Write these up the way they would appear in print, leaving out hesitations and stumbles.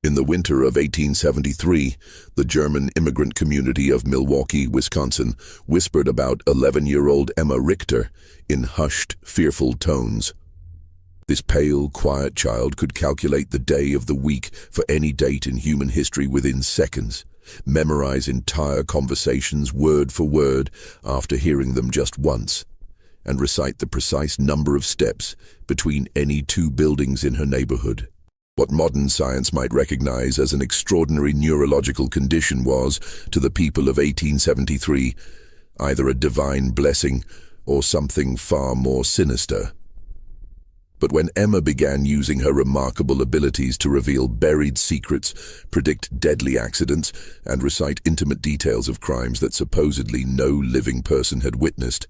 In the winter of 1873, the German immigrant community of Milwaukee, Wisconsin, whispered about 11-year-old Emma Richter in hushed, fearful tones. This pale, quiet child could calculate the day of the week for any date in human history within seconds, memorize entire conversations word for word after hearing them just once, and recite the precise number of steps between any two buildings in her neighborhood. What modern science might recognize as an extraordinary neurological condition was, to the people of 1873, either a divine blessing or something far more sinister. But when Emma began using her remarkable abilities to reveal buried secrets, predict deadly accidents, and recite intimate details of crimes that supposedly no living person had witnessed,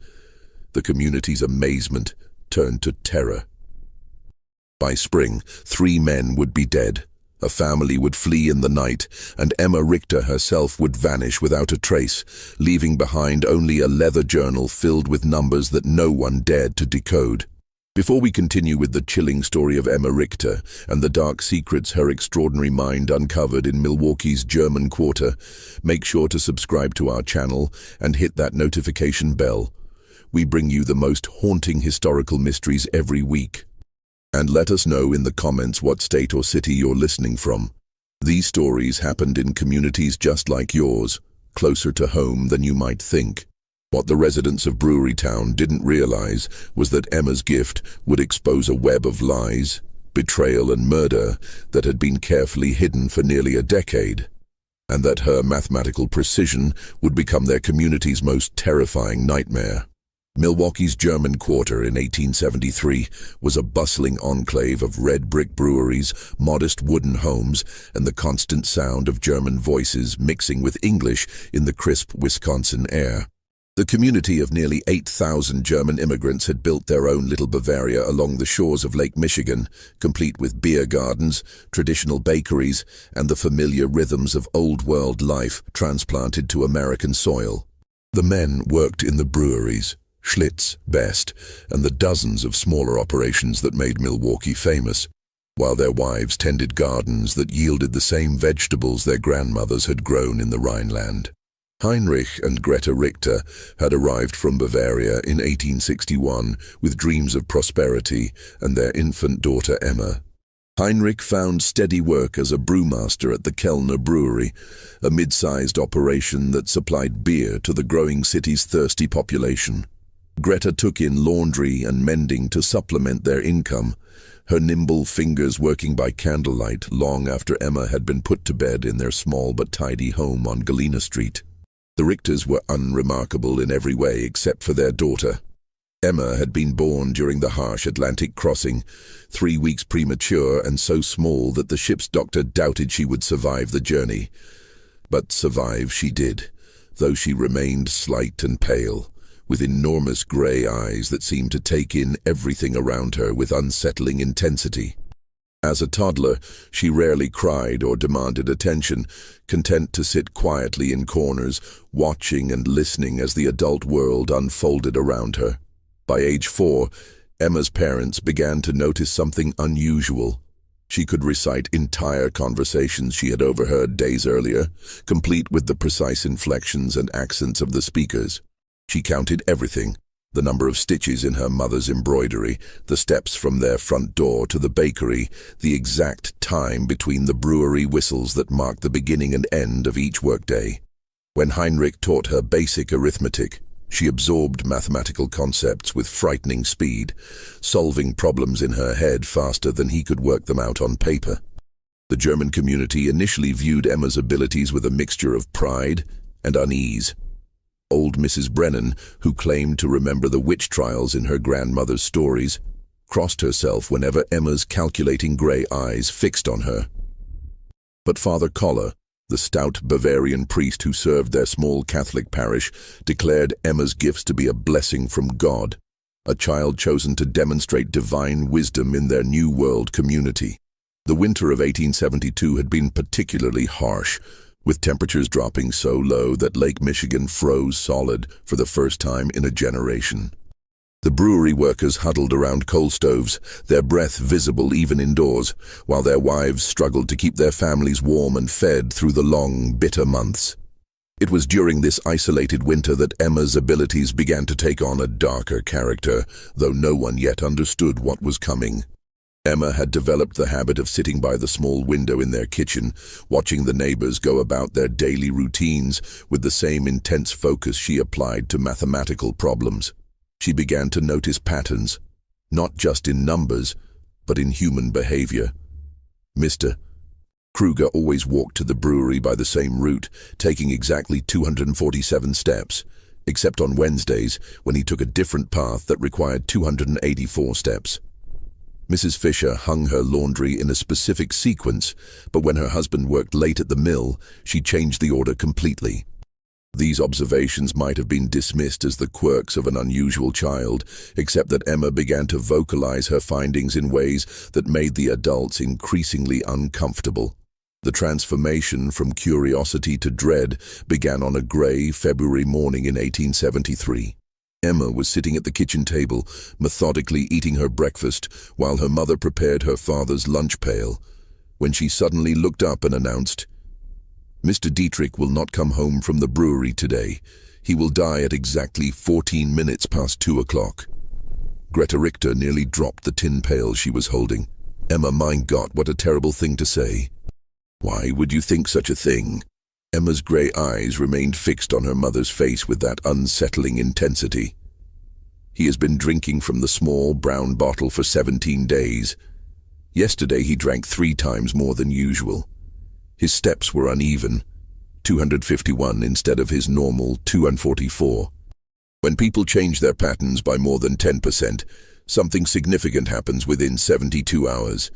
the community's amazement turned to terror. By spring, 3 men would be dead, a family would flee in the night, and Emma Richter herself would vanish without a trace, leaving behind only a leather journal filled with numbers that no one dared to decode. Before we continue with the chilling story of Emma Richter and the dark secrets her extraordinary mind uncovered in Milwaukee's German Quarter, make sure to subscribe to our channel and hit that notification bell. We bring you the most haunting historical mysteries every week. And let us know in the comments what state or city you're listening from. These stories happened in communities just like yours, closer to home than you might think. What the residents of Brewery Town didn't realize was that Emma's gift would expose a web of lies, betrayal and murder that had been carefully hidden for nearly a decade, and that her mathematical precision would become their community's most terrifying nightmare. Milwaukee's German Quarter in 1873 was a bustling enclave of red brick breweries, modest wooden homes, and the constant sound of German voices mixing with English in the crisp Wisconsin air. The community of nearly 8,000 German immigrants had built their own little Bavaria along the shores of Lake Michigan, complete with beer gardens, traditional bakeries, and the familiar rhythms of old-world life transplanted to American soil. The men worked in the breweries, Schlitz, Best, and the dozens of smaller operations that made Milwaukee famous, while their wives tended gardens that yielded the same vegetables their grandmothers had grown in the Rhineland. Heinrich and Greta Richter had arrived from Bavaria in 1861 with dreams of prosperity and their infant daughter Emma. Heinrich found steady work as a brewmaster at the Kellner Brewery, a mid-sized operation that supplied beer to the growing city's thirsty population. Greta took in laundry and mending to supplement their income, her nimble fingers working by candlelight long after Emma had been put to bed in their small but tidy home on Galena Street. The Richters were unremarkable in every way except for their daughter. Emma had been born during the harsh Atlantic crossing, 3 weeks premature and so small that the ship's doctor doubted she would survive the journey. But survive she did, though she remained slight and pale, with enormous grey eyes that seemed to take in everything around her with unsettling intensity. As a toddler, she rarely cried or demanded attention, content to sit quietly in corners, watching and listening as the adult world unfolded around her. By age 4, Emma's parents began to notice something unusual. She could recite entire conversations she had overheard days earlier, complete with the precise inflections and accents of the speakers. She counted everything, the number of stitches in her mother's embroidery, the steps from their front door to the bakery, the exact time between the brewery whistles that marked the beginning and end of each workday. When Heinrich taught her basic arithmetic, she absorbed mathematical concepts with frightening speed, solving problems in her head faster than he could work them out on paper. The German community initially viewed Emma's abilities with a mixture of pride and unease. Old Mrs. Brennan, who claimed to remember the witch trials in her grandmother's stories, crossed herself whenever Emma's calculating grey eyes fixed on her. But Father Koller, the stout Bavarian priest who served their small Catholic parish, declared Emma's gifts to be a blessing from God, a child chosen to demonstrate divine wisdom in their New World community. The winter of 1872 had been particularly harsh, with temperatures dropping so low that Lake Michigan froze solid for the first time in a generation. The brewery workers huddled around coal stoves, their breath visible even indoors, while their wives struggled to keep their families warm and fed through the long, bitter months. It was during this isolated winter that Emma's abilities began to take on a darker character, though no one yet understood what was coming. Emma had developed the habit of sitting by the small window in their kitchen, watching the neighbors go about their daily routines with the same intense focus she applied to mathematical problems. She began to notice patterns, not just in numbers, but in human behavior. Mr. Kruger always walked to the brewery by the same route, taking exactly 247 steps, except on Wednesdays when he took a different path that required 284 steps. Mrs. Fisher hung her laundry in a specific sequence, but when her husband worked late at the mill, she changed the order completely. These observations might have been dismissed as the quirks of an unusual child, except that Emma began to vocalize her findings in ways that made the adults increasingly uncomfortable. The transformation from curiosity to dread began on a gray February morning in 1873. Emma was sitting at the kitchen table, methodically eating her breakfast, while her mother prepared her father's lunch pail, when she suddenly looked up and announced, "Mr. Dietrich will not come home from the brewery today. He will die at exactly 14 minutes past 2 o'clock. Greta Richter nearly dropped the tin pail she was holding. Emma, mein Gott, what a terrible thing to say. Why would you think such a thing? Emma's grey eyes remained fixed on her mother's face with that unsettling intensity. He has been drinking from the small brown bottle for 17 days. Yesterday he drank 3 times more than usual. His steps were uneven, 251 instead of his normal 244. When people change their patterns by more than 10%, something significant happens within 72 hours.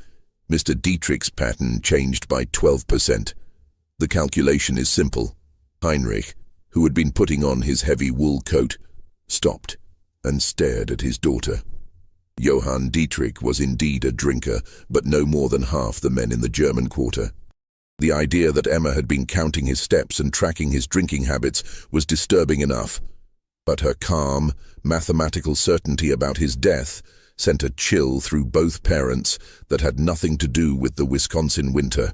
Mr. Dietrich's pattern changed by 12%. The calculation is simple. Heinrich, who had been putting on his heavy wool coat, stopped and stared at his daughter. Johann Dietrich was indeed a drinker, but no more than half the men in the German quarter. The idea that Emma had been counting his steps and tracking his drinking habits was disturbing enough, but her calm, mathematical certainty about his death sent a chill through both parents that had nothing to do with the Wisconsin winter.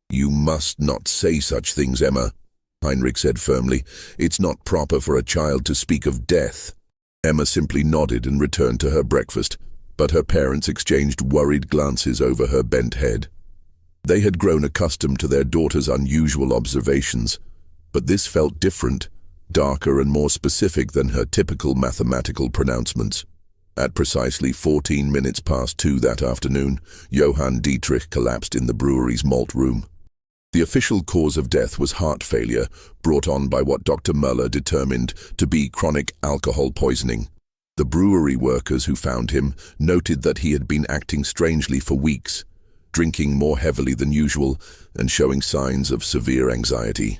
"You must not say such things, Emma," Heinrich said firmly. "It's not proper for a child to speak of death." Emma simply nodded and returned to her breakfast, but her parents exchanged worried glances over her bent head. They had grown accustomed to their daughter's unusual observations, but this felt different, darker and more specific than her typical mathematical pronouncements. At precisely 14 minutes past 2 that afternoon, Johann Dietrich collapsed in the brewery's malt room. The official cause of death was heart failure, brought on by what Dr. Muller determined to be chronic alcohol poisoning. The brewery workers who found him noted that he had been acting strangely for weeks, drinking more heavily than usual and showing signs of severe anxiety.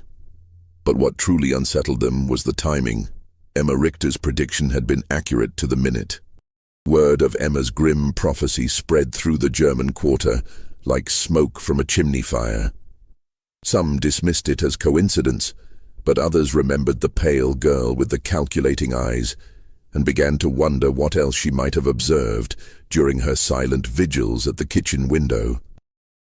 But what truly unsettled them was the timing. Emma Richter's prediction had been accurate to the minute. Word of Emma's grim prophecy spread through the German quarter like smoke from a chimney fire. Some dismissed it as coincidence, but others remembered the pale girl with the calculating eyes and began to wonder what else she might have observed during her silent vigils at the kitchen window.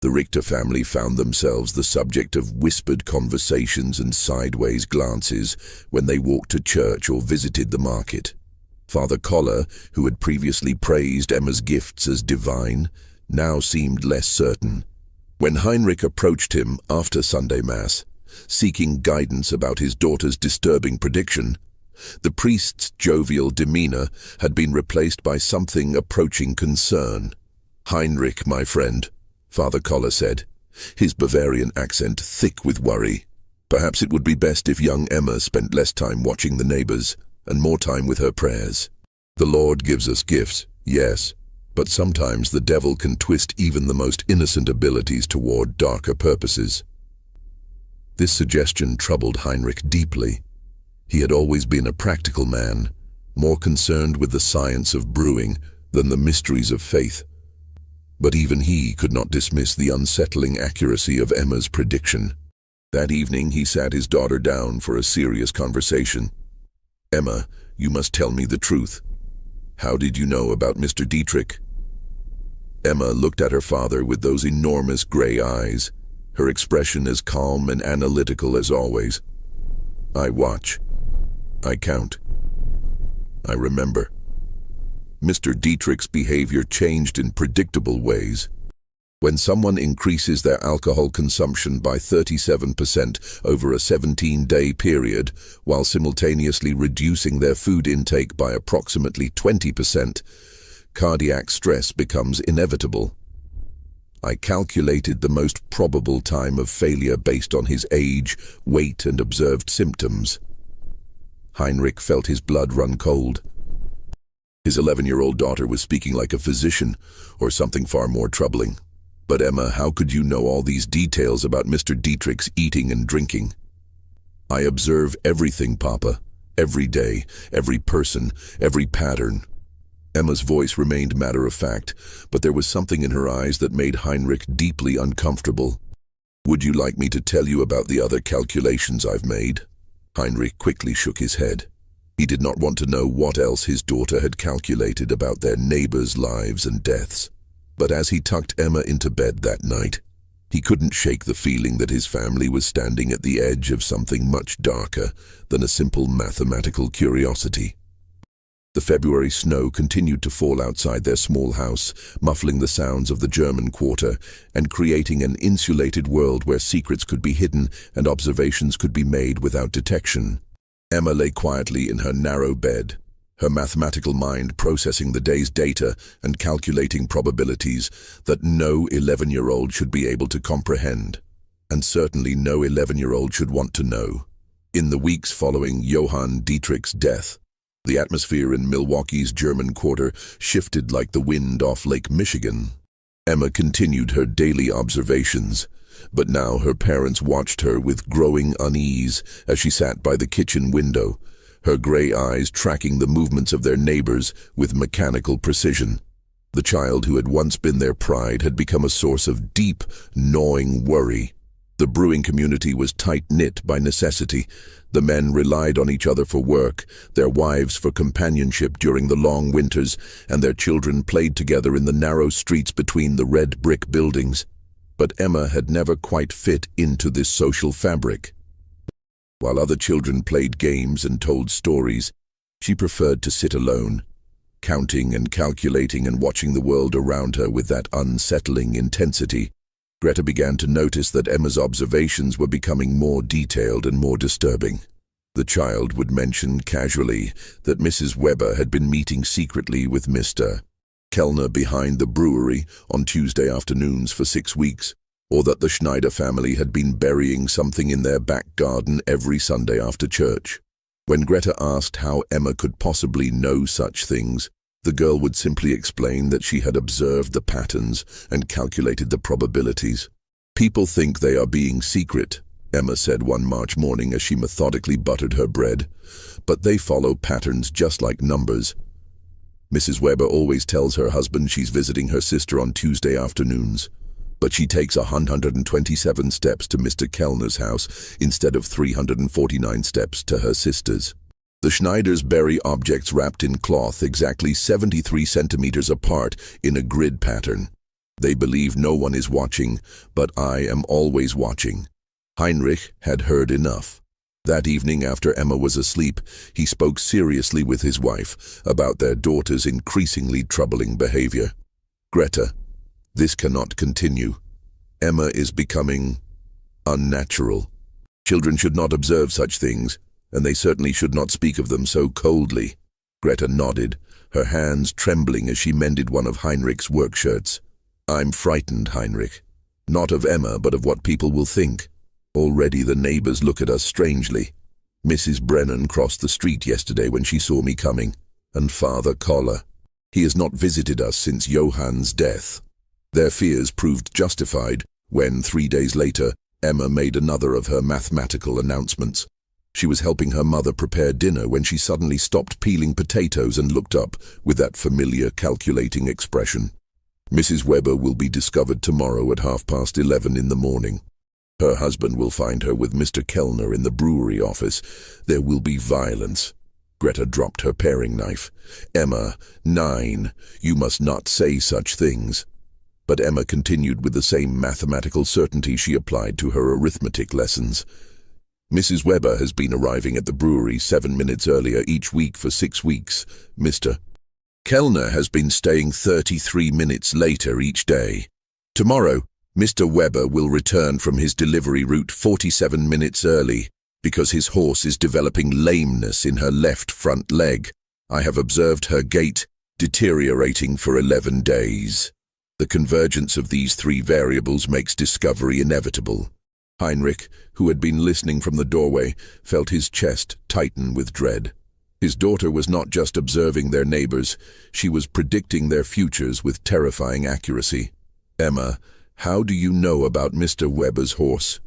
The Richter family found themselves the subject of whispered conversations and sideways glances when they walked to church or visited the market. Father Koller, who had previously praised Emma's gifts as divine, now seemed less certain. When Heinrich approached him after Sunday Mass, seeking guidance about his daughter's disturbing prediction, the priest's jovial demeanor had been replaced by something approaching concern. "Heinrich, my friend," Father Koller said, his Bavarian accent thick with worry. "Perhaps it would be best if young Emma spent less time watching the neighbors and more time with her prayers. The Lord gives us gifts, yes, but sometimes the devil can twist even the most innocent abilities toward darker purposes." This suggestion troubled Heinrich deeply. He had always been a practical man, more concerned with the science of brewing than the mysteries of faith. But even he could not dismiss the unsettling accuracy of Emma's prediction. That evening he sat his daughter down for a serious conversation. "Emma, you must tell me the truth. How did you know about Mr. Dietrich? Emma looked at her father with those enormous gray eyes, her expression as calm and analytical as always. I watch. I count. I remember. Mr. Dietrich's behavior changed in predictable ways. When someone increases their alcohol consumption by 37% over a 17-day period, while simultaneously reducing their food intake by approximately 20%, cardiac stress becomes inevitable. I calculated the most probable time of failure based on his age, weight, and observed symptoms. Heinrich felt his blood run cold. His 11-year-old daughter was speaking like a physician, or something far more troubling. But Emma, how could you know all these details about Mr. Dietrich's eating and drinking? I observe everything, Papa. Every day, every person, every pattern. Emma's voice remained matter-of-fact, but there was something in her eyes that made Heinrich deeply uncomfortable. Would you like me to tell you about the other calculations I've made? Heinrich quickly shook his head. He did not want to know what else his daughter had calculated about their neighbors' lives and deaths. But as he tucked Emma into bed that night, he couldn't shake the feeling that his family was standing at the edge of something much darker than a simple mathematical curiosity. The February snow continued to fall outside their small house, muffling the sounds of the German quarter and creating an insulated world where secrets could be hidden and observations could be made without detection. Emma lay quietly in her narrow bed, her mathematical mind processing the day's data and calculating probabilities that no 11-year-old should be able to comprehend, and certainly no 11-year-old should want to know. In the weeks following Johann Dietrich's death, the atmosphere in Milwaukee's German quarter shifted like the wind off Lake Michigan. Emma continued her daily observations, but now her parents watched her with growing unease as she sat by the kitchen window, her gray eyes tracking the movements of their neighbors with mechanical precision. The child who had once been their pride had become a source of deep, gnawing worry. The brewing community was tight-knit by necessity. The men relied on each other for work, their wives for companionship during the long winters, and their children played together in the narrow streets between the red brick buildings. But Emma had never quite fit into this social fabric. While other children played games and told stories, she preferred to sit alone, counting and calculating and watching the world around her with that unsettling intensity. Greta began to notice that Emma's observations were becoming more detailed and more disturbing. The child would mention casually that Mrs. Weber had been meeting secretly with Mr. Kellner behind the brewery on Tuesday afternoons for 6 weeks, or that the Schneider family had been burying something in their back garden every Sunday after church. When Greta asked how Emma could possibly know such things, the girl would simply explain that she had observed the patterns and calculated the probabilities. "People think they are being secret," Emma said one March morning as she methodically buttered her bread, "but they follow patterns just like numbers. Mrs. Weber always tells her husband she's visiting her sister on Tuesday afternoons, but she takes 127 steps to Mr. Kellner's house instead of 349 steps to her sister's. The Schneiders bury objects wrapped in cloth exactly 73 centimeters apart in a grid pattern. They believe no one is watching, but I am always watching." Heinrich had heard enough. That evening, after Emma was asleep, he spoke seriously with his wife about their daughter's increasingly troubling behavior. "Greta, this cannot continue. Emma is becoming unnatural. Children should not observe such things, and they certainly should not speak of them so coldly." Greta nodded, her hands trembling as she mended one of Heinrich's work shirts. "I'm frightened, Heinrich. Not of Emma, but of what people will think. Already the neighbors look at us strangely. Mrs. Brennan crossed the street yesterday when she saw me coming, and Father Koller. He has not visited us since Johann's death." Their fears proved justified when, 3 days later, Emma made another of her mathematical announcements. She was helping her mother prepare dinner when she suddenly stopped peeling potatoes and looked up with that familiar calculating expression. "Mrs. Weber will be discovered tomorrow at 11:30 in the morning. Her husband will find her with Mr. Kellner in the brewery office. There will be violence. Greta dropped her paring knife. "Emma, 9. You must not say such things." But Emma continued with the same mathematical certainty she applied to her arithmetic lessons. "Mrs. Weber has been arriving at the brewery 7 minutes earlier each week for 6 weeks. Mr. Kellner has been staying 33 minutes later each day. Tomorrow, Mr. Weber will return from his delivery route 47 minutes early because his horse is developing lameness in her left front leg. I have observed her gait deteriorating for 11 days. The convergence of these 3 variables makes discovery inevitable." Heinrich, who had been listening from the doorway, felt his chest tighten with dread. His daughter was not just observing their neighbors, she was predicting their futures with terrifying accuracy. "Emma, how do you know about Mr. Weber's horse?"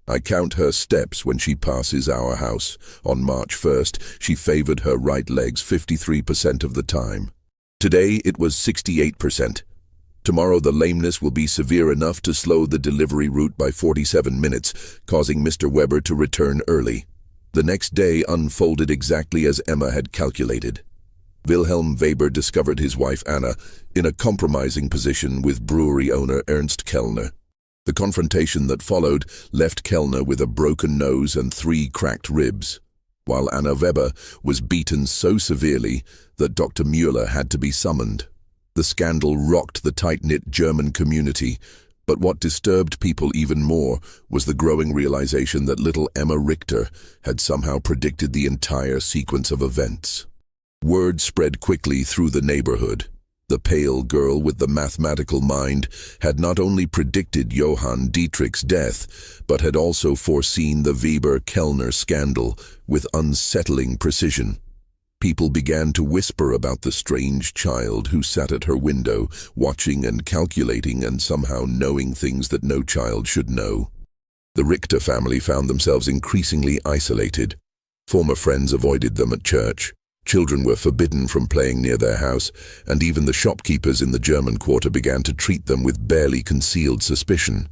"I count her steps when she passes our house. On March 1st, she favored her right legs 53% of the time. Today, it was 68%. Tomorrow, the lameness will be severe enough to slow the delivery route by 47 minutes, causing Mr. Weber to return early." The next day unfolded exactly as Emma had calculated. Wilhelm Weber discovered his wife Anna in a compromising position with brewery owner Ernst Kellner. The confrontation that followed left Kellner with a broken nose and 3 cracked ribs, while Anna Weber was beaten so severely that Dr. Müller had to be summoned. The scandal rocked the tight-knit German community, but what disturbed people even more was the growing realization that little Emma Richter had somehow predicted the entire sequence of events. Word spread quickly through the neighborhood. The pale girl with the mathematical mind had not only predicted Johann Dietrich's death, but had also foreseen the Weber-Kellner scandal with unsettling precision. People began to whisper about the strange child who sat at her window, watching and calculating and somehow knowing things that no child should know. The Richter family found themselves increasingly isolated. Former friends avoided them at church. Children were forbidden from playing near their house, and even the shopkeepers in the German quarter began to treat them with barely concealed suspicion.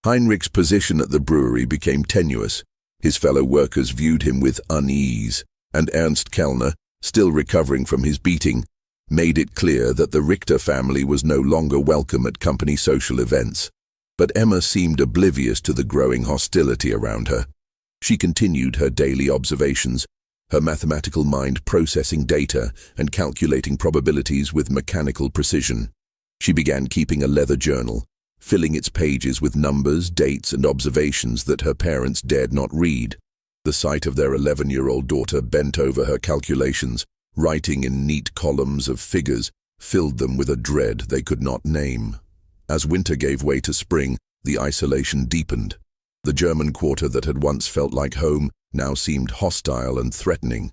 Heinrich's position at the brewery became tenuous. His fellow workers viewed him with unease, and Ernst Kellner, still recovering from his beating, made it clear that the Richter family was no longer welcome at company social events. But Emma seemed oblivious to the growing hostility around her. She continued her daily observations, her mathematical mind processing data and calculating probabilities with mechanical precision. She began keeping a leather journal, filling its pages with numbers, dates, and observations that her parents dared not read. The sight of their 11-year-old daughter bent over her calculations, writing in neat columns of figures, filled them with a dread they could not name. As winter gave way to spring, the isolation deepened. The German quarter that had once felt like home now seemed hostile and threatening.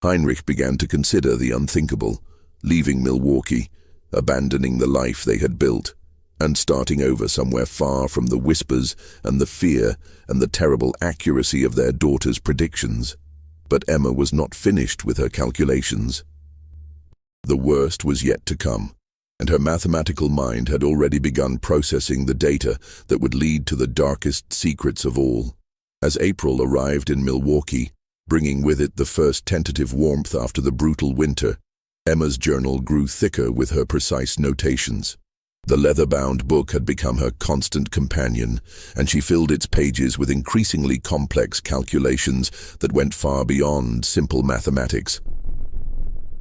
Heinrich began to consider the unthinkable, leaving Milwaukee, abandoning the life they had built, and starting over somewhere far from the whispers and the fear and the terrible accuracy of their daughter's predictions. But Emma was not finished with her calculations. The worst was yet to come, and her mathematical mind had already begun processing the data that would lead to the darkest secrets of all. As April arrived in Milwaukee, bringing with it the first tentative warmth after the brutal winter, Emma's journal grew thicker with her precise notations. The leather-bound book had become her constant companion, and she filled its pages with increasingly complex calculations that went far beyond simple mathematics.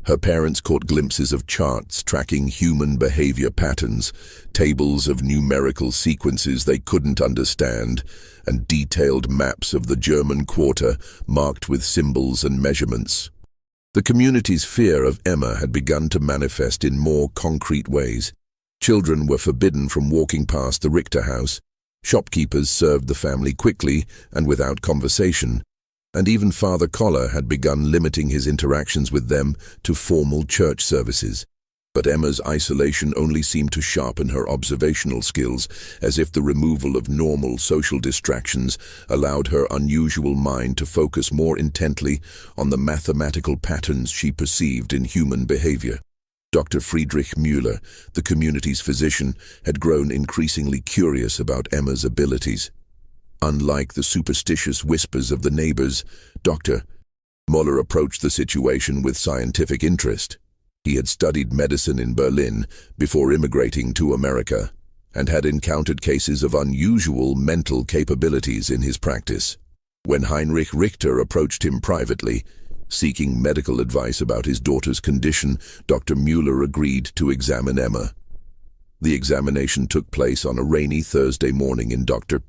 Her parents caught glimpses of charts tracking human behavior patterns, tables of numerical sequences they couldn't understand, and detailed maps of the German quarter marked with symbols and measurements. The community's fear of Emma had begun to manifest in more concrete ways. Children were forbidden from walking past the Richter house. Shopkeepers served the family quickly and without conversation, and even Father Koller had begun limiting his interactions with them to formal church services. But Emma's isolation only seemed to sharpen her observational skills, as if the removal of normal social distractions allowed her unusual mind to focus more intently on the mathematical patterns she perceived in human behavior. Dr. Friedrich Müller, the community's physician, had grown increasingly curious about Emma's abilities. Unlike the superstitious whispers of the neighbors, Dr. Muller approached the situation with scientific interest. He had studied medicine in Berlin before immigrating to America, and had encountered cases of unusual mental capabilities in his practice. When Heinrich Richter approached him privately, seeking medical advice about his daughter's condition, Dr. Muller agreed to examine Emma. The examination took place on a rainy Thursday morning in Dr.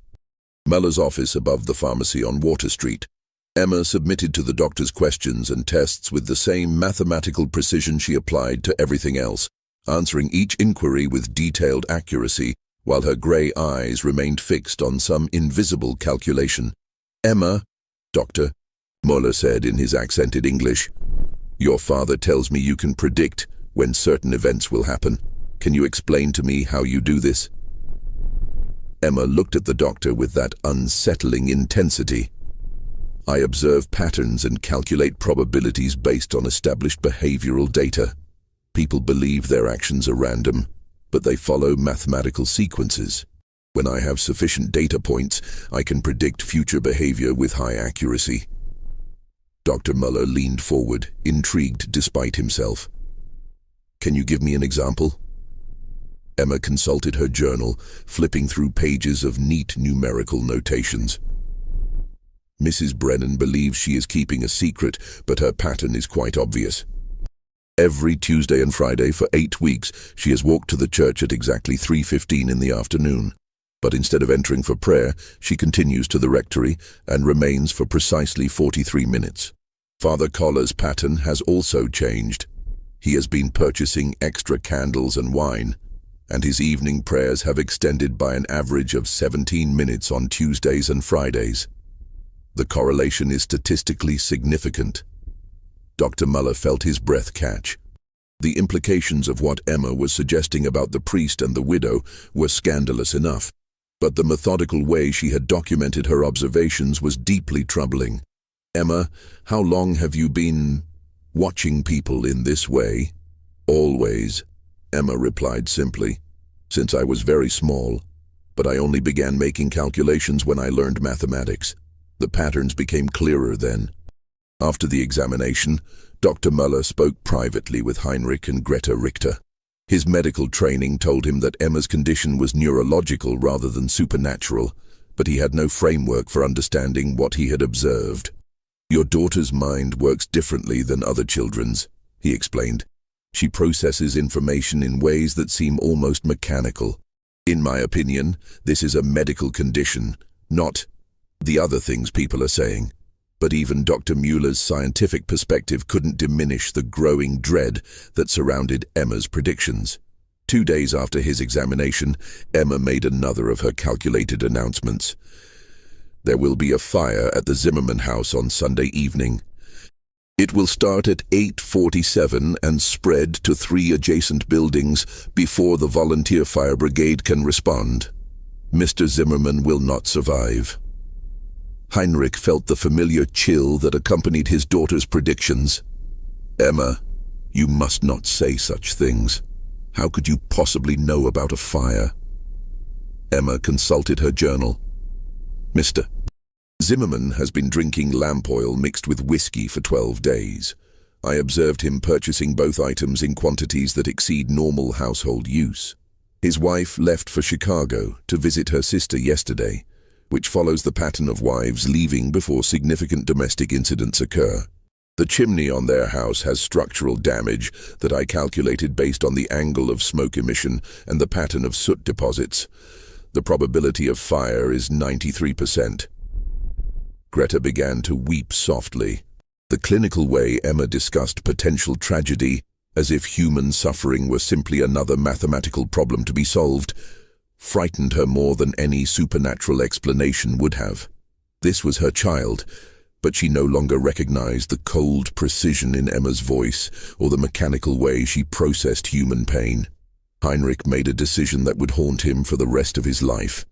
Muller's office above the pharmacy on Water Street. Emma submitted to the doctor's questions and tests with the same mathematical precision she applied to everything else, answering each inquiry with detailed accuracy, while her grey eyes remained fixed on some invisible calculation. "Emma," Dr. Muller said in his accented English, "your father tells me you can predict when certain events will happen. Can you explain to me how you do this?" Emma looked at the doctor with that unsettling intensity. "I observe patterns and calculate probabilities based on established behavioral data. People believe their actions are random, but they follow mathematical sequences. When I have sufficient data points, I can predict future behavior with high accuracy." Dr. Muller leaned forward, intrigued despite himself. "Can you give me an example?" Emma consulted her journal, flipping through pages of neat numerical notations. "Mrs. Brennan believes she is keeping a secret, but her pattern is quite obvious. Every Tuesday and Friday for 8 weeks, she has walked to the church at exactly 3:15 in the afternoon. But instead of entering for prayer, she continues to the rectory and remains for precisely 43 minutes. Father Collar's pattern has also changed. He has been purchasing extra candles and wine, and his evening prayers have extended by an average of 17 minutes on Tuesdays and Fridays. The correlation is statistically significant." Dr. Muller felt his breath catch. The implications of what Emma was suggesting about the priest and the widow were scandalous enough, but the methodical way she had documented her observations was deeply troubling. "Emma, how long have you been watching people in this way?" "Always," Emma replied simply. "Since I was very small, but I only began making calculations when I learned mathematics. The patterns became clearer then." After the examination, Dr. Muller spoke privately with Heinrich and Greta Richter. His medical training told him that Emma's condition was neurological rather than supernatural, but he had no framework for understanding what he had observed. "Your daughter's mind works differently than other children's," he explained. "She processes information in ways that seem almost mechanical. In my opinion, this is a medical condition, not the other things people are saying." But even Dr. Muller's scientific perspective couldn't diminish the growing dread that surrounded Emma's predictions. 2 days after his examination, Emma made another of her calculated announcements. "There will be a fire at the Zimmerman house on Sunday evening. It will start at 8:47 and spread to 3 adjacent buildings before the volunteer fire brigade can respond. Mr. Zimmerman will not survive." Heinrich felt the familiar chill that accompanied his daughter's predictions. "Emma, you must not say such things. How could you possibly know about a fire?" Emma consulted her journal. "Mr. Zimmerman has been drinking lamp oil mixed with whiskey for 12 days. I observed him purchasing both items in quantities that exceed normal household use. His wife left for Chicago to visit her sister yesterday, which follows the pattern of wives leaving before significant domestic incidents occur. The chimney on their house has structural damage that I calculated based on the angle of smoke emission and the pattern of soot deposits. The probability of fire is 93%. Greta began to weep softly. The clinical way Emma discussed potential tragedy, as if human suffering were simply another mathematical problem to be solved, frightened her more than any supernatural explanation would have. This was her child, but she no longer recognized the cold precision in Emma's voice or the mechanical way she processed human pain. Heinrich made a decision that would haunt him for the rest of his life.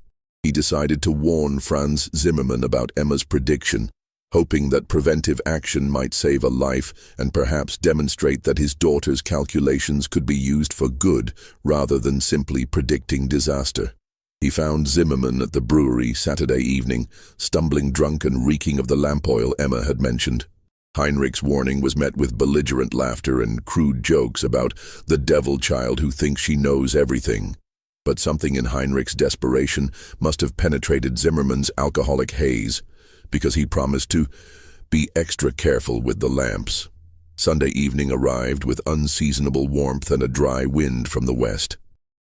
He decided to warn Franz Zimmermann about Emma's prediction, hoping that preventive action might save a life and perhaps demonstrate that his daughter's calculations could be used for good rather than simply predicting disaster. He found Zimmermann at the brewery Saturday evening, stumbling drunk and reeking of the lamp oil Emma had mentioned. Heinrich's warning was met with belligerent laughter and crude jokes about the devil child who thinks she knows everything. But something in Heinrich's desperation must have penetrated Zimmerman's alcoholic haze, because he promised to be extra careful with the lamps. Sunday evening arrived with unseasonable warmth and a dry wind from the west.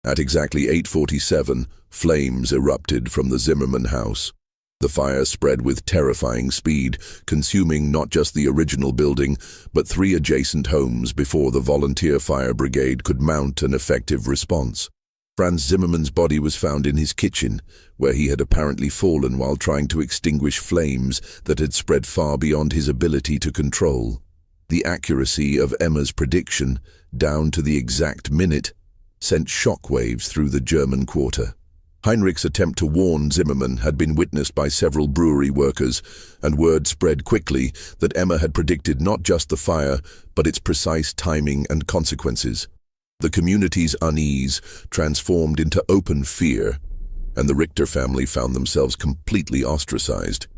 At exactly 8:47, flames erupted from the Zimmerman house. The fire spread with terrifying speed, consuming not just the original building, but 3 adjacent homes before the volunteer fire brigade could mount an effective response. Franz Zimmerman's body was found in his kitchen, where he had apparently fallen while trying to extinguish flames that had spread far beyond his ability to control. The accuracy of Emma's prediction, down to the exact minute, sent shockwaves through the German quarter. Heinrich's attempt to warn Zimmerman had been witnessed by several brewery workers, and word spread quickly that Emma had predicted not just the fire, but its precise timing and consequences. The community's unease transformed into open fear, and the Richter family found themselves completely ostracized.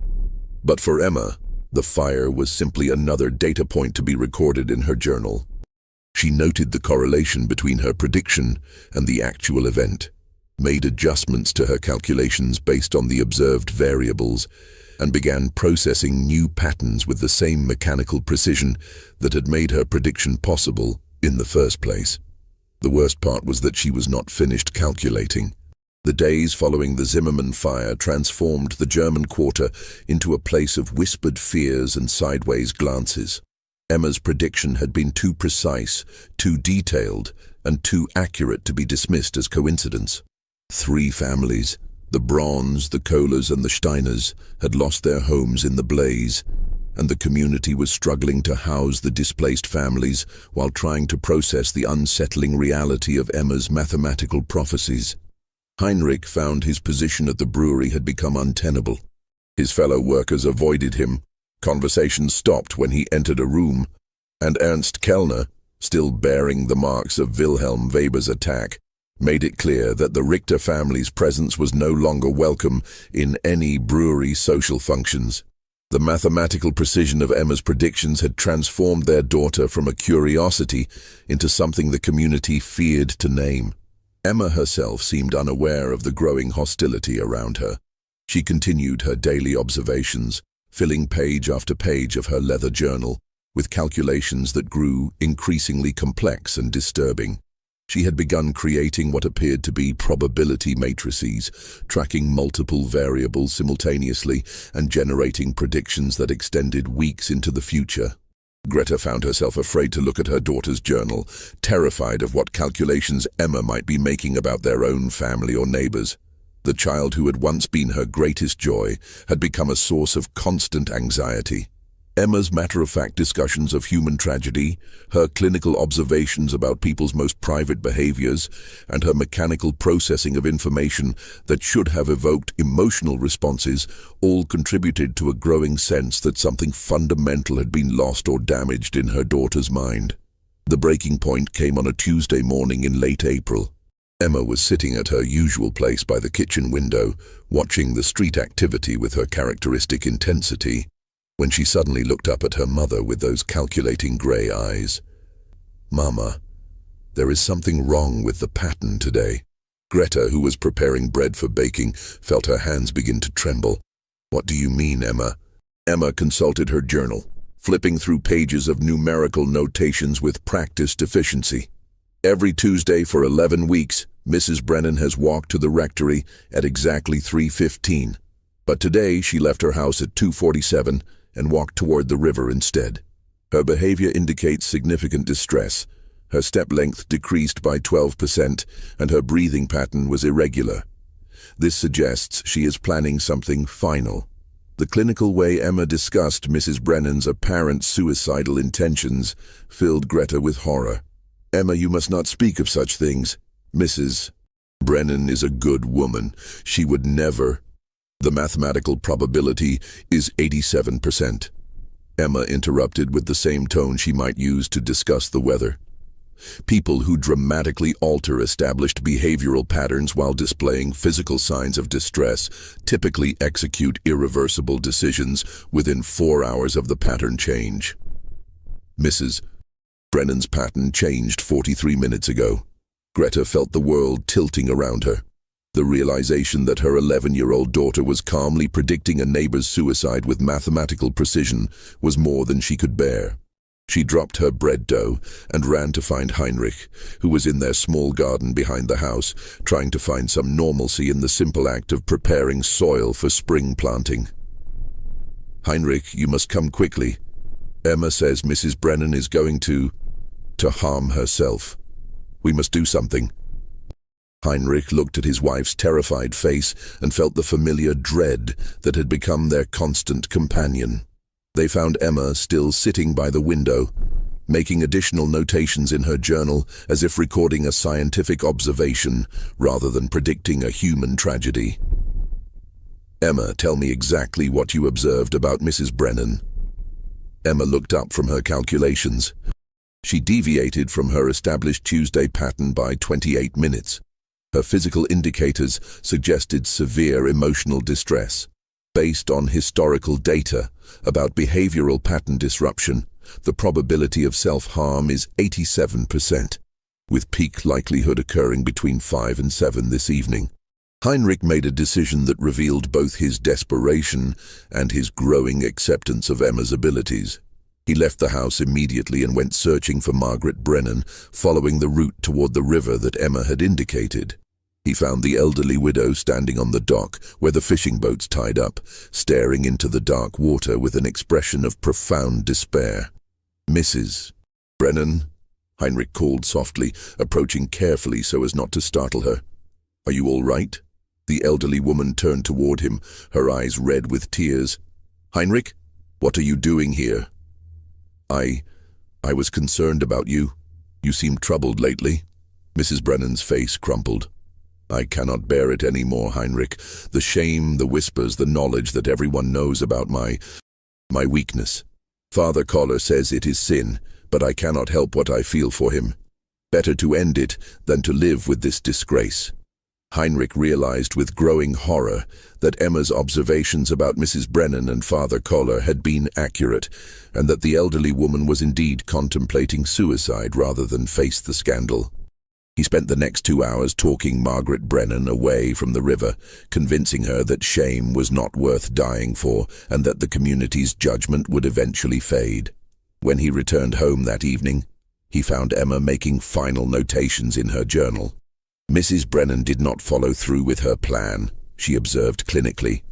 But for Emma, the fire was simply another data point to be recorded in her journal. She noted the correlation between her prediction and the actual event, made adjustments to her calculations based on the observed variables, and began processing new patterns with the same mechanical precision that had made her prediction possible in the first place. The worst part was that she was not finished calculating. The days following the Zimmerman fire transformed the German quarter into a place of whispered fears and sideways glances. Emma's prediction had been too precise, too detailed, and too accurate to be dismissed as coincidence. 3 families, the Brauns, the Kohlers, and the Steiners, had lost their homes in the blaze, and the community was struggling to house the displaced families while trying to process the unsettling reality of Emma's mathematical prophecies. Heinrich found his position at the brewery had become untenable. His fellow workers avoided him. Conversations stopped when he entered a room, and Ernst Kellner, still bearing the marks of Wilhelm Weber's attack, made it clear that the Richter family's presence was no longer welcome in any brewery social functions. The mathematical precision of Emma's predictions had transformed their daughter from a curiosity into something the community feared to name. Emma herself seemed unaware of the growing hostility around her. She continued her daily observations, filling page after page of her leather journal with calculations that grew increasingly complex and disturbing. She had begun creating what appeared to be probability matrices, tracking multiple variables simultaneously and generating predictions that extended weeks into the future. Greta found herself afraid to look at her daughter's journal, terrified of what calculations Emma might be making about their own family or neighbors. The child who had once been her greatest joy had become a source of constant anxiety. Emma's matter-of-fact discussions of human tragedy, her clinical observations about people's most private behaviors, and her mechanical processing of information that should have evoked emotional responses all contributed to a growing sense that something fundamental had been lost or damaged in her daughter's mind. The breaking point came on a Tuesday morning in late April. Emma was sitting at her usual place by the kitchen window, watching the street activity with her characteristic intensity, when she suddenly looked up at her mother with those calculating grey eyes. "Mama, there is something wrong with the pattern today." Greta, who was preparing bread for baking, felt her hands begin to tremble. "What do you mean, Emma?" Emma consulted her journal, flipping through pages of numerical notations with practiced efficiency. "Every Tuesday for 11 weeks, Mrs. Brennan has walked to the rectory at exactly 3:15. But today she left her house at 2:47 and walked toward the river instead. Her behavior indicates significant distress. Her step length decreased by 12%, and her breathing pattern was irregular. This suggests she is planning something final." The clinical way Emma discussed Mrs. Brennan's apparent suicidal intentions filled Greta with horror. "Emma, you must not speak of such things. Mrs. Brennan is a good woman. She would never—" "The mathematical probability is 87%. Emma interrupted with the same tone she might use to discuss the weather. People who dramatically alter established behavioral patterns while displaying physical signs of distress typically execute irreversible decisions within 4 hours of the pattern change. Mrs. Brennan's pattern changed 43 minutes ago. Greta felt the world tilting around her. The realization that her 11-year-old daughter was calmly predicting a neighbor's suicide with mathematical precision was more than she could bear. She dropped her bread dough and ran to find Heinrich, who was in their small garden behind the house, trying to find some normalcy in the simple act of preparing soil for spring planting. "Heinrich, you must come quickly. Emma says Mrs. Brennan is going to harm herself. We must do something." Heinrich looked at his wife's terrified face and felt the familiar dread that had become their constant companion. They found Emma still sitting by the window, making additional notations in her journal as if recording a scientific observation rather than predicting a human tragedy. "Emma, tell me exactly what you observed about Mrs. Brennan." Emma looked up from her calculations. She deviated from her established Tuesday pattern by 28 minutes. Her physical indicators suggested severe emotional distress. Based on historical data about behavioral pattern disruption, the probability of self-harm is 87%, with peak likelihood occurring between 5 and 7 this evening. Heinrich made a decision that revealed both his desperation and his growing acceptance of Emma's abilities. He left the house immediately and went searching for Margaret Brennan, following the route toward the river that Emma had indicated. He found the elderly widow standing on the dock where the fishing boats tied up, staring into the dark water with an expression of profound despair. "Mrs. Brennan," Heinrich called softly, approaching carefully so as not to startle her. "Are you all right?" The elderly woman turned toward him, her eyes red with tears. "Heinrich, what are you doing here?" I was concerned about you. You seem troubled lately." Mrs. Brennan's face crumpled. "I cannot bear it any more, Heinrich. The shame, the whispers, the knowledge that everyone knows about my weakness. Father Koller says it is sin, but I cannot help what I feel for him. Better to end it than to live with this disgrace." Heinrich realized with growing horror that Emma's observations about Mrs. Brennan and Father Koller had been accurate, and that the elderly woman was indeed contemplating suicide rather than face the scandal. He spent the next 2 hours talking Margaret Brennan away from the river, convincing her that shame was not worth dying for and that the community's judgment would eventually fade. When he returned home that evening, he found Emma making final notations in her journal. "Mrs. Brennan did not follow through with her plan," she observed clinically.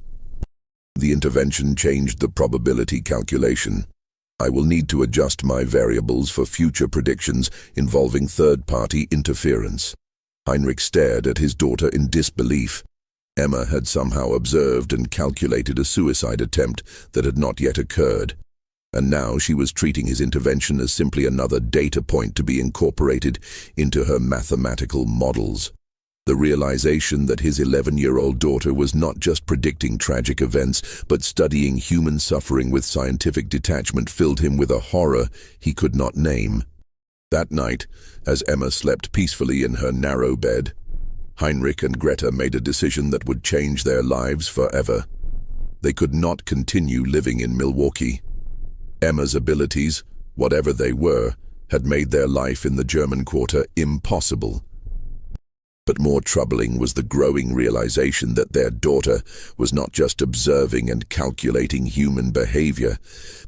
"The intervention changed the probability calculation. I will need to adjust my variables for future predictions involving third-party interference." Heinrich stared at his daughter in disbelief. Emma had somehow observed and calculated a suicide attempt that had not yet occurred, and now she was treating his intervention as simply another data point to be incorporated into her mathematical models. The realization that his 11-year-old daughter was not just predicting tragic events, but studying human suffering with scientific detachment filled him with a horror he could not name. That night, as Emma slept peacefully in her narrow bed, Heinrich and Greta made a decision that would change their lives forever. They could not continue living in Milwaukee. Emma's abilities, whatever they were, had made their life in the German quarter impossible. But more troubling was the growing realization that their daughter was not just observing and calculating human behavior,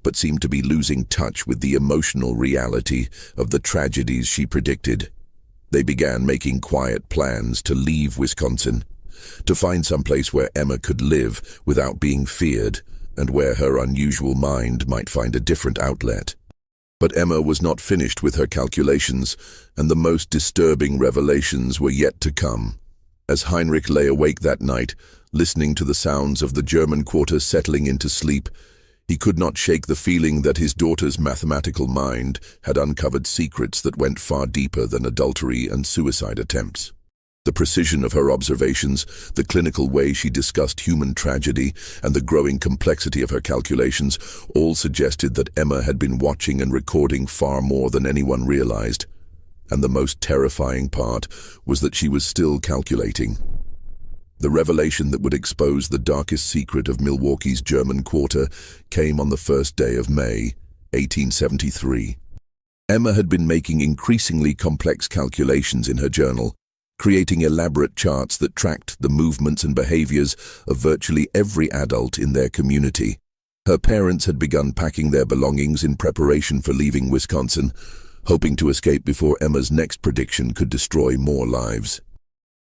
but seemed to be losing touch with the emotional reality of the tragedies she predicted. They began making quiet plans to leave Wisconsin, to find some place where Emma could live without being feared, and where her unusual mind might find a different outlet. But Emma was not finished with her calculations, and the most disturbing revelations were yet to come. As Heinrich lay awake that night, listening to the sounds of the German quarter settling into sleep, he could not shake the feeling that his daughter's mathematical mind had uncovered secrets that went far deeper than adultery and suicide attempts. The precision of her observations, the clinical way she discussed human tragedy, and the growing complexity of her calculations all suggested that Emma had been watching and recording far more than anyone realized. And the most terrifying part was that she was still calculating. The revelation that would expose the darkest secret of Milwaukee's German Quarter came on the first day of May, 1873. Emma had been making increasingly complex calculations in her journal, creating elaborate charts that tracked the movements and behaviors of virtually every adult in their community. Her parents had begun packing their belongings in preparation for leaving Wisconsin, hoping to escape before Emma's next prediction could destroy more lives.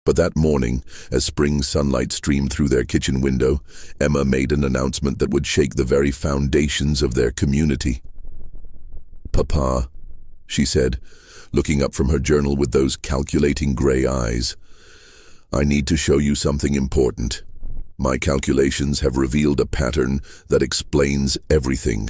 But that morning, as spring sunlight streamed through their kitchen window, Emma made an announcement that would shake the very foundations of their community. "Papa," she said, looking up from her journal with those calculating gray eyes, "I need to show you something important. My calculations have revealed a pattern that explains everything."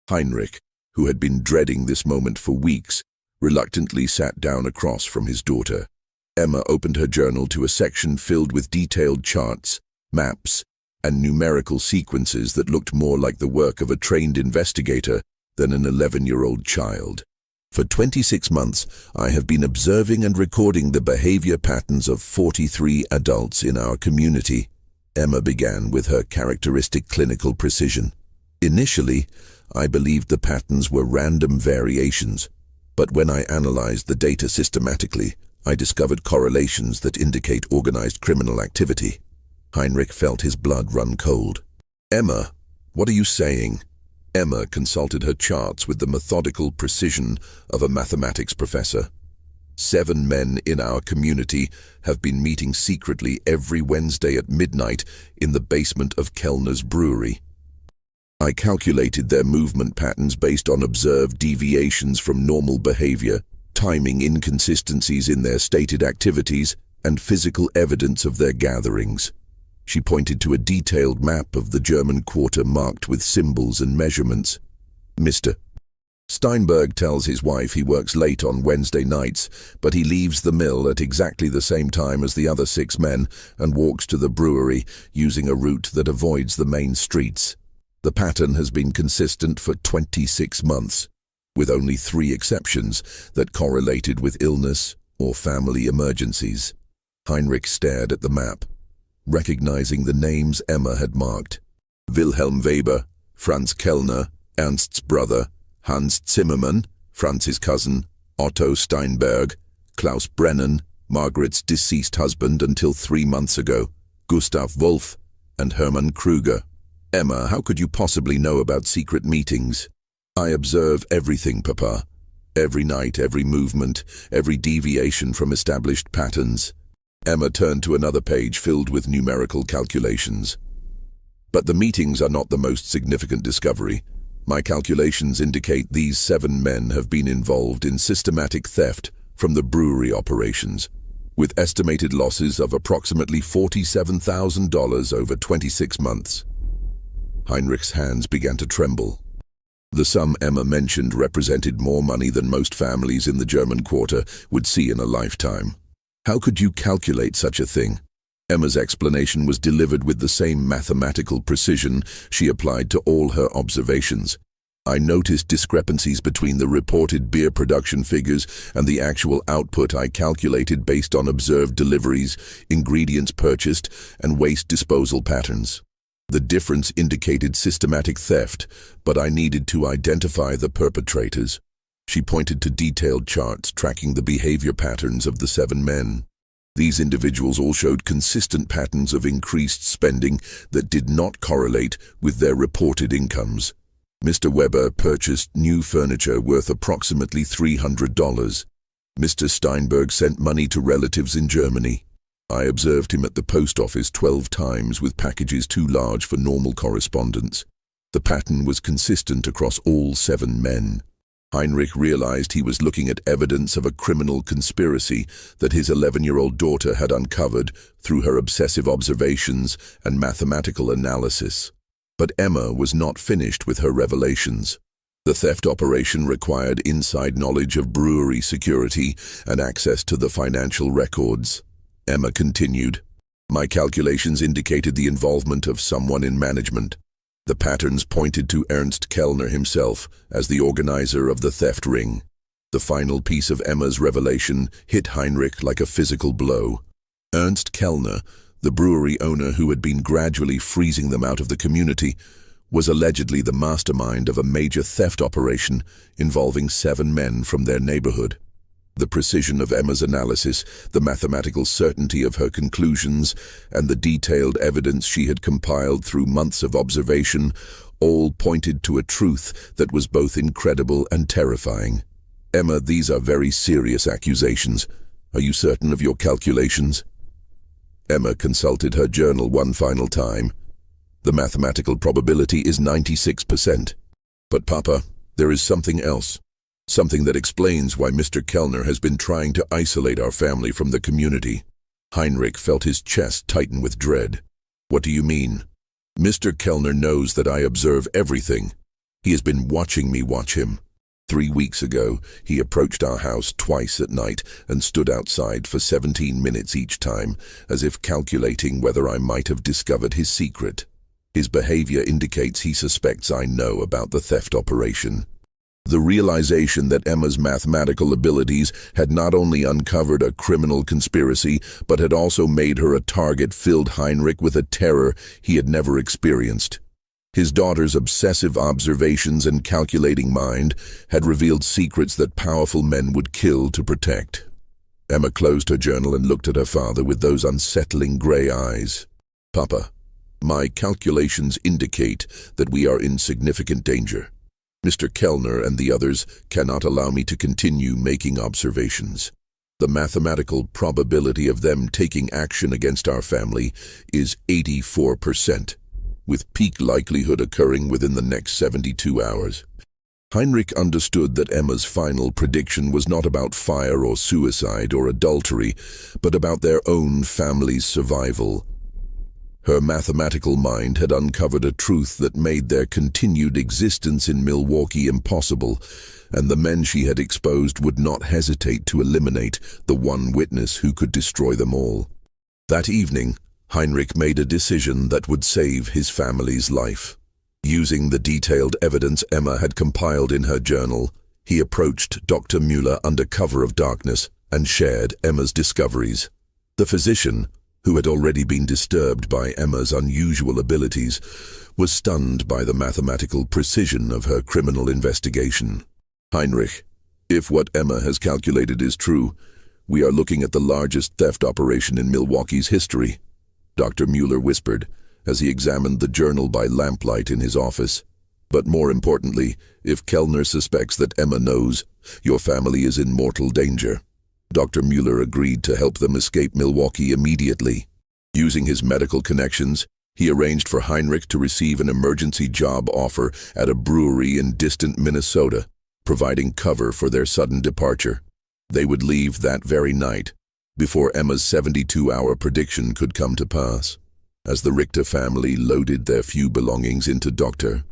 Heinrich, who had been dreading this moment for weeks, reluctantly sat down across from his daughter. Emma opened her journal to a section filled with detailed charts, maps, and numerical sequences that looked more like the work of a trained investigator than an 11-year-old child. "For 26 months, I have been observing and recording the behavior patterns of 43 adults in our community," Emma began with her characteristic clinical precision. "Initially, I believed the patterns were random variations, but when I analyzed the data systematically, I discovered correlations that indicate organized criminal activity." Heinrich felt his blood run cold. "Emma, what are you saying?" Emma consulted her charts with the methodical precision of a mathematics professor. 7 men in our community have been meeting secretly every Wednesday at midnight in the basement of Kellner's brewery. I calculated their movement patterns based on observed deviations from normal behavior, timing inconsistencies in their stated activities, and physical evidence of their gatherings. She pointed to a detailed map of the German Quarter marked with symbols and measurements. "Mr. Steinberg tells his wife he works late on Wednesday nights, but he leaves the mill at exactly the same time as the other 6 men and walks to the brewery using a route that avoids the main streets. The pattern has been consistent for 26 months, with only 3 exceptions that correlated with illness or family emergencies." Heinrich stared at the map, recognizing the names Emma had marked. Wilhelm Weber, Franz Kellner, Ernst's brother, Hans Zimmermann, Franz's cousin, Otto Steinberg, Klaus Brennan, Margaret's deceased husband until 3 months ago, Gustav Wolf, and Hermann Kruger. "Emma, how could you possibly know about secret meetings?" "I observe everything, Papa. Every night, every movement, every deviation from established patterns." Emma turned to another page filled with numerical calculations. "But the meetings are not the most significant discovery. My calculations indicate these 7 men have been involved in systematic theft from the brewery operations, with estimated losses of approximately $47,000 over 26 months. Heinrich's hands began to tremble. The sum Emma mentioned represented more money than most families in the German Quarter would see in a lifetime. "How could you calculate such a thing?" Emma's explanation was delivered with the same mathematical precision she applied to all her observations. "I noticed discrepancies between the reported beer production figures and the actual output I calculated based on observed deliveries, ingredients purchased, and waste disposal patterns. The difference indicated systematic theft, but I needed to identify the perpetrators." She pointed to detailed charts tracking the behavior patterns of the 7 men. These individuals all showed consistent patterns of increased spending that did not correlate with their reported incomes. Mr. Weber purchased new furniture worth approximately $300. Mr. Steinberg sent money to relatives in Germany. I observed him at the post office 12 times with packages too large for normal correspondence. The pattern was consistent across all 7 men. Heinrich realized he was looking at evidence of a criminal conspiracy that his 11-year-old daughter had uncovered through her obsessive observations and mathematical analysis. But Emma was not finished with her revelations. The theft operation required inside knowledge of brewery security and access to the financial records. Emma continued, "My calculations indicated the involvement of someone in management. The patterns pointed to Ernst Kellner himself as the organizer of the theft ring. The final piece of Emma's revelation hit Heinrich like a physical blow. Ernst Kellner, the brewery owner who had been gradually freezing them out of the community, was allegedly the mastermind of a major theft operation involving 7 men from their neighborhood. The precision of Emma's analysis, the mathematical certainty of her conclusions, and the detailed evidence she had compiled through months of observation all pointed to a truth that was both incredible and terrifying. Emma, these are very serious accusations. Are you certain of your calculations? Emma consulted her journal one final time. The mathematical probability is 96%. But Papa, there is something else. Something that explains why Mr. Kellner has been trying to isolate our family from the community. Heinrich felt his chest tighten with dread. What do you mean? Mr. Kellner knows that I observe everything. He has been watching me watch him. 3 weeks ago, he approached our house twice at night and stood outside for 17 minutes each time, as if calculating whether I might have discovered his secret. His behavior indicates he suspects I know about the theft operation. The realization that Emma's mathematical abilities had not only uncovered a criminal conspiracy, but had also made her a target filled Heinrich with a terror he had never experienced. His daughter's obsessive observations and calculating mind had revealed secrets that powerful men would kill to protect. Emma closed her journal and looked at her father with those unsettling gray eyes. Papa, my calculations indicate that we are in significant danger. Mr. Kellner and the others cannot allow me to continue making observations. The mathematical probability of them taking action against our family is 84%, with peak likelihood occurring within the next 72 hours. Heinrich understood that Emma's final prediction was not about fire or suicide or adultery, but about their own family's survival. Her mathematical mind had uncovered a truth that made their continued existence in Milwaukee impossible, and the men she had exposed would not hesitate to eliminate the one witness who could destroy them all. That evening, Heinrich made a decision that would save his family's life. Using the detailed evidence Emma had compiled in her journal, he approached Dr. Müller under cover of darkness and shared Emma's discoveries. The physician, who had already been disturbed by Emma's unusual abilities, was stunned by the mathematical precision of her criminal investigation. Heinrich, if what Emma has calculated is true, we are looking at the largest theft operation in Milwaukee's history, Dr. Müller whispered as he examined the journal by lamplight in his office. But more importantly, if Kellner suspects that Emma knows, your family is in mortal danger. Dr. Müller agreed to help them escape Milwaukee immediately. Using his medical connections, he arranged for Heinrich to receive an emergency job offer at a brewery in distant Minnesota, providing cover for their sudden departure. They would leave that very night, before Emma's 72-hour prediction could come to pass. As the Richter family loaded their few belongings into Dr.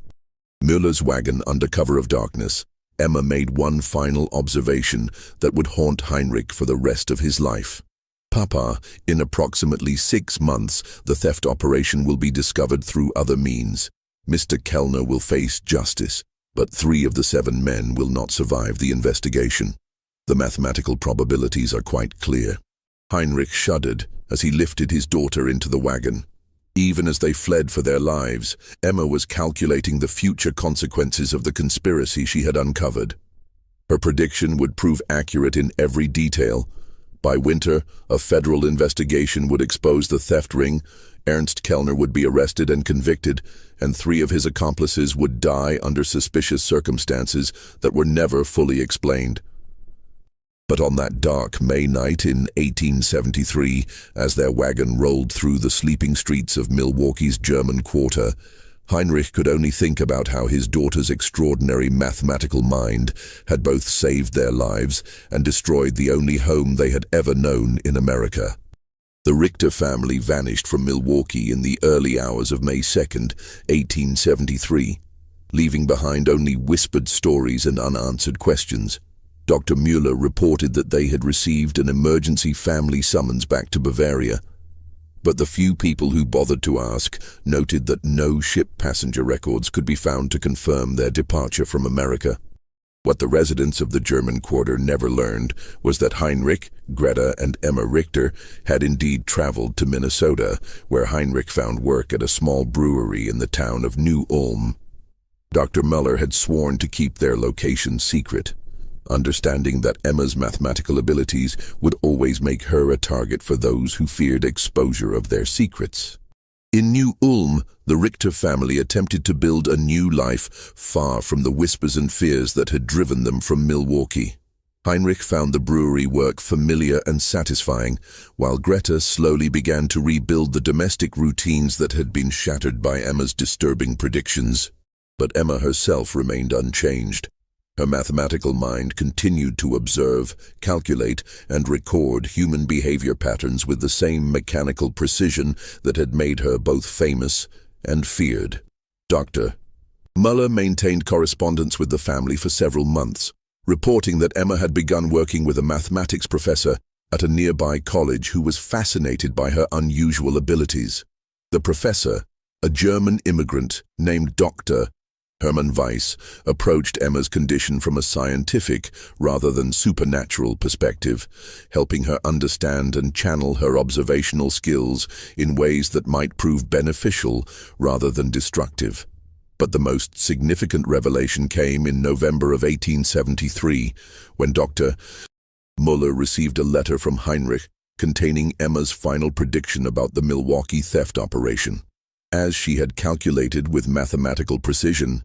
Müller's wagon under cover of darkness, Emma made one final observation that would haunt Heinrich for the rest of his life. Papa, in approximately 6 months, the theft operation will be discovered through other means. Mr. Kellner will face justice, but 3 of the 7 men will not survive the investigation. The mathematical probabilities are quite clear. Heinrich shuddered as he lifted his daughter into the wagon. Even as they fled for their lives, Emma was calculating the future consequences of the conspiracy she had uncovered. Her prediction would prove accurate in every detail. By winter, a federal investigation would expose the theft ring, Ernst Kellner would be arrested and convicted, and 3 of his accomplices would die under suspicious circumstances that were never fully explained. But on that dark May night in 1873, as their wagon rolled through the sleeping streets of Milwaukee's German Quarter, Heinrich could only think about how his daughter's extraordinary mathematical mind had both saved their lives and destroyed the only home they had ever known in America. The Richter family vanished from Milwaukee in the early hours of May 2nd, 1873, leaving behind only whispered stories and unanswered questions. Dr. Müller reported that they had received an emergency family summons back to Bavaria, but the few people who bothered to ask noted that no ship passenger records could be found to confirm their departure from America. What the residents of the German quarter never learned was that Heinrich, Greta, and Emma Richter had indeed traveled to Minnesota, where Heinrich found work at a small brewery in the town of New Ulm. Dr. Muller had sworn to keep their location secret, understanding that Emma's mathematical abilities would always make her a target for those who feared exposure of their secrets. In New Ulm, the Richter family attempted to build a new life far from the whispers and fears that had driven them from Milwaukee. Heinrich found the brewery work familiar and satisfying, while Greta slowly began to rebuild the domestic routines that had been shattered by Emma's disturbing predictions. But Emma herself remained unchanged. Her mathematical mind continued to observe, calculate, and record human behavior patterns with the same mechanical precision that had made her both famous and feared. Dr. Muller maintained correspondence with the family for several months, reporting that Emma had begun working with a mathematics professor at a nearby college who was fascinated by her unusual abilities. The professor, a German immigrant named Dr. Hermann Weiss, approached Emma's condition from a scientific rather than supernatural perspective, helping her understand and channel her observational skills in ways that might prove beneficial rather than destructive. But the most significant revelation came in November of 1873, when Dr. Muller received a letter from Heinrich containing Emma's final prediction about the Milwaukee theft operation. As she had calculated with mathematical precision,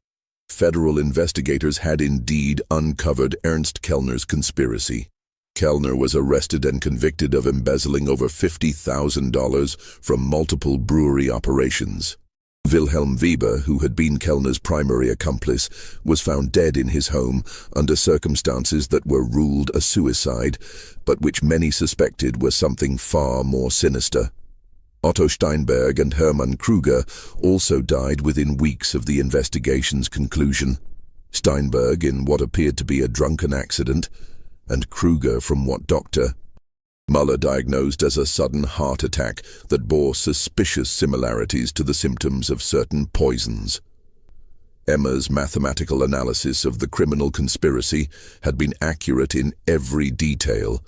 federal investigators had indeed uncovered Ernst Kellner's conspiracy. Kellner was arrested and convicted of embezzling over $50,000 from multiple brewery operations. Wilhelm Weber, who had been Kellner's primary accomplice, was found dead in his home under circumstances that were ruled a suicide, but which many suspected were something far more sinister. Otto Steinberg and Hermann Kruger also died within weeks of the investigation's conclusion. Steinberg in what appeared to be a drunken accident, and Kruger from what Dr. Muller diagnosed as a sudden heart attack that bore suspicious similarities to the symptoms of certain poisons. Emma's mathematical analysis of the criminal conspiracy had been accurate in every detail,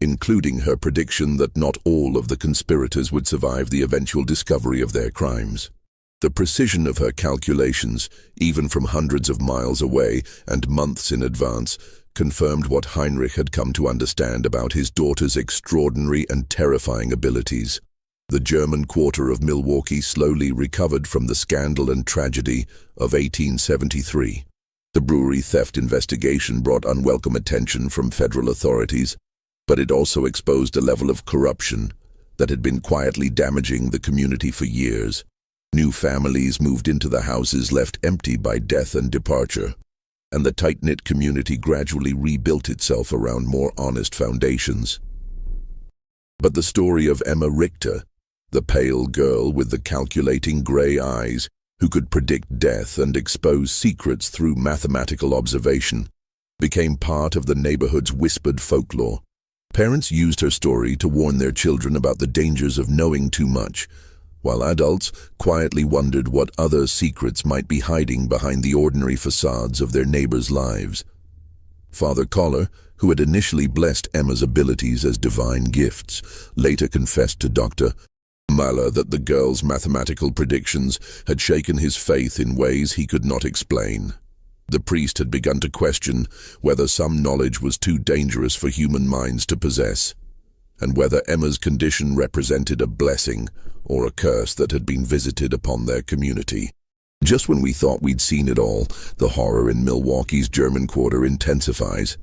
including her prediction that not all of the conspirators would survive the eventual discovery of their crimes. The precision of her calculations, even from hundreds of miles away and months in advance, confirmed what Heinrich had come to understand about his daughter's extraordinary and terrifying abilities. The German quarter of Milwaukee slowly recovered from the scandal and tragedy of 1873. The brewery theft investigation brought unwelcome attention from federal authorities, but it also exposed a level of corruption that had been quietly damaging the community for years. New families moved into the houses left empty by death and departure, and the tight-knit community gradually rebuilt itself around more honest foundations. But the story of Emma Richter, the pale girl with the calculating gray eyes who could predict death and expose secrets through mathematical observation, became part of the neighborhood's whispered folklore. Parents used her story to warn their children about the dangers of knowing too much, while adults quietly wondered what other secrets might be hiding behind the ordinary facades of their neighbors' lives. Father Koller, who had initially blessed Emma's abilities as divine gifts, later confessed to Dr. Muller that the girl's mathematical predictions had shaken his faith in ways he could not explain. The priest had begun to question whether some knowledge was too dangerous for human minds to possess, and whether Emma's condition represented a blessing or a curse that had been visited upon their community. Just when we thought we'd seen it all, the horror in Milwaukee's German quarter intensifies.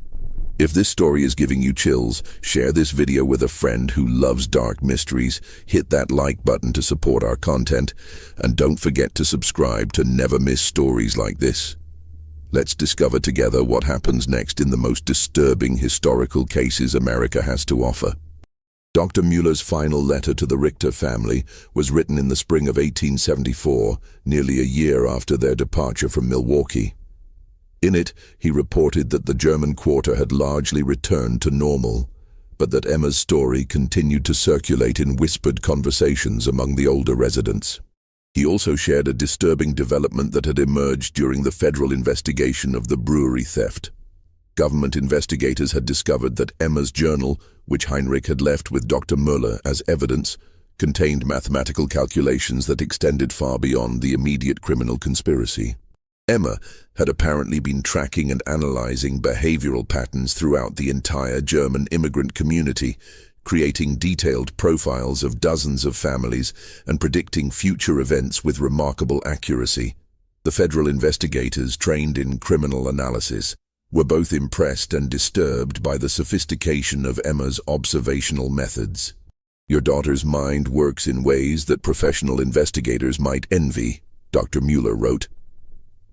If this story is giving you chills, share this video with a friend who loves dark mysteries, hit that like button to support our content, and don't forget to subscribe to never miss stories like this. Let's discover together what happens next in the most disturbing historical cases America has to offer. Dr. Muller's final letter to the Richter family was written in the spring of 1874, nearly a year after their departure from Milwaukee. In it, he reported that the German quarter had largely returned to normal, but that Emma's story continued to circulate in whispered conversations among the older residents. He also shared a disturbing development that had emerged during the federal investigation of the brewery theft. government investigators had discovered that Emma's journal, which Heinrich had left with Dr. Müller as evidence, contained mathematical calculations that extended far beyond the immediate criminal conspiracy. Emma had apparently been tracking and analyzing behavioral patterns throughout the entire German immigrant community, creating detailed profiles of dozens of families and predicting future events with remarkable accuracy. The federal investigators, trained in criminal analysis, were both impressed and disturbed by the sophistication of Emma's observational methods. "Your daughter's mind works in ways that professional investigators might envy," Dr. Müller wrote.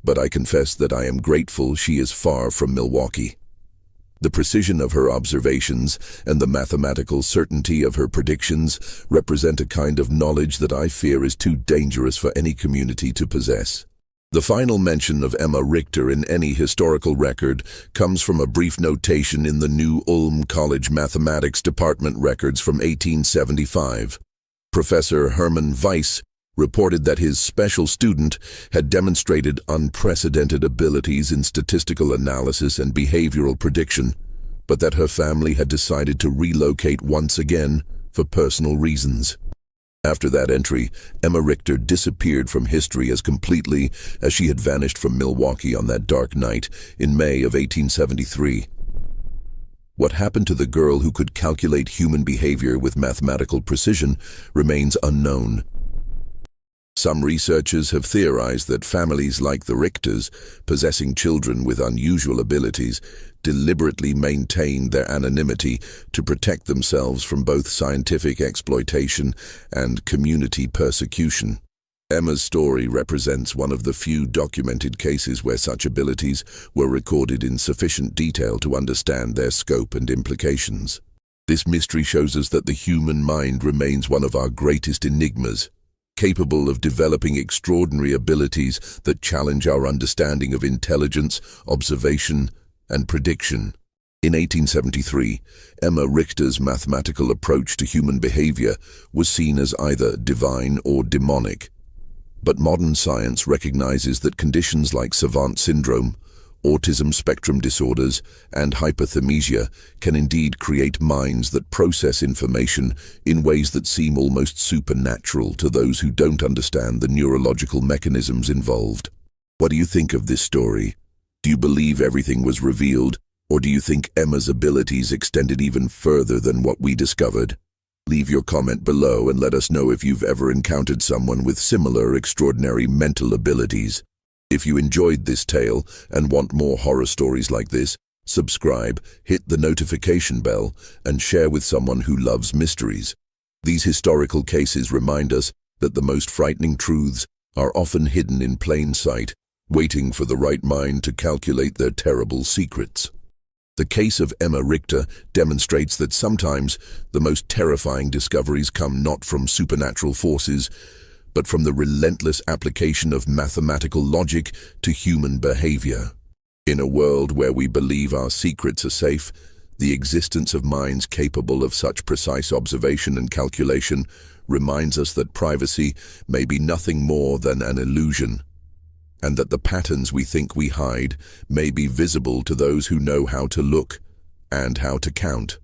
"But I confess that I am grateful she is far from Milwaukee. The precision of her observations and the mathematical certainty of her predictions represent a kind of knowledge that I fear is too dangerous for any community to possess." The final mention of Emma Richter in any historical record comes from a brief notation in the New Ulm College Mathematics Department records from 1875. Professor Hermann Weiss reported that his special student had demonstrated unprecedented abilities in statistical analysis and behavioral prediction, but that her family had decided to relocate once again for personal reasons. After that entry, Emma Richter disappeared from history as completely as she had vanished from Milwaukee on that dark night in May of 1873. What happened to the girl who could calculate human behavior with mathematical precision remains unknown. Some researchers have theorized that families like the Richters, possessing children with unusual abilities, deliberately maintained their anonymity to protect themselves from both scientific exploitation and community persecution. Emma's story represents one of the few documented cases where such abilities were recorded in sufficient detail to understand their scope and implications. This mystery shows us that the human mind remains one of our greatest enigmas, capable of developing extraordinary abilities that challenge our understanding of intelligence, observation, and prediction. In 1873, Emma Richter's mathematical approach to human behavior was seen as either divine or demonic. But modern science recognizes that conditions like savant syndrome, autism spectrum disorders, and hyperthymesia can indeed create minds that process information in ways that seem almost supernatural to those who don't understand the neurological mechanisms involved. What do you think of this story? Do you believe everything was revealed, or do you think Emma's abilities extended even further than what we discovered? Leave your comment below and let us know if you've ever encountered someone with similar extraordinary mental abilities. If you enjoyed this tale and want more horror stories like this, subscribe, hit the notification bell, and share with someone who loves mysteries. These historical cases remind us that the most frightening truths are often hidden in plain sight, waiting for the right mind to calculate their terrible secrets. The case of Emma Richter demonstrates that sometimes the most terrifying discoveries come not from supernatural forces, but from the relentless application of mathematical logic to human behavior. In a world where we believe our secrets are safe, the existence of minds capable of such precise observation and calculation reminds us that privacy may be nothing more than an illusion, and that the patterns we think we hide may be visible to those who know how to look and how to count.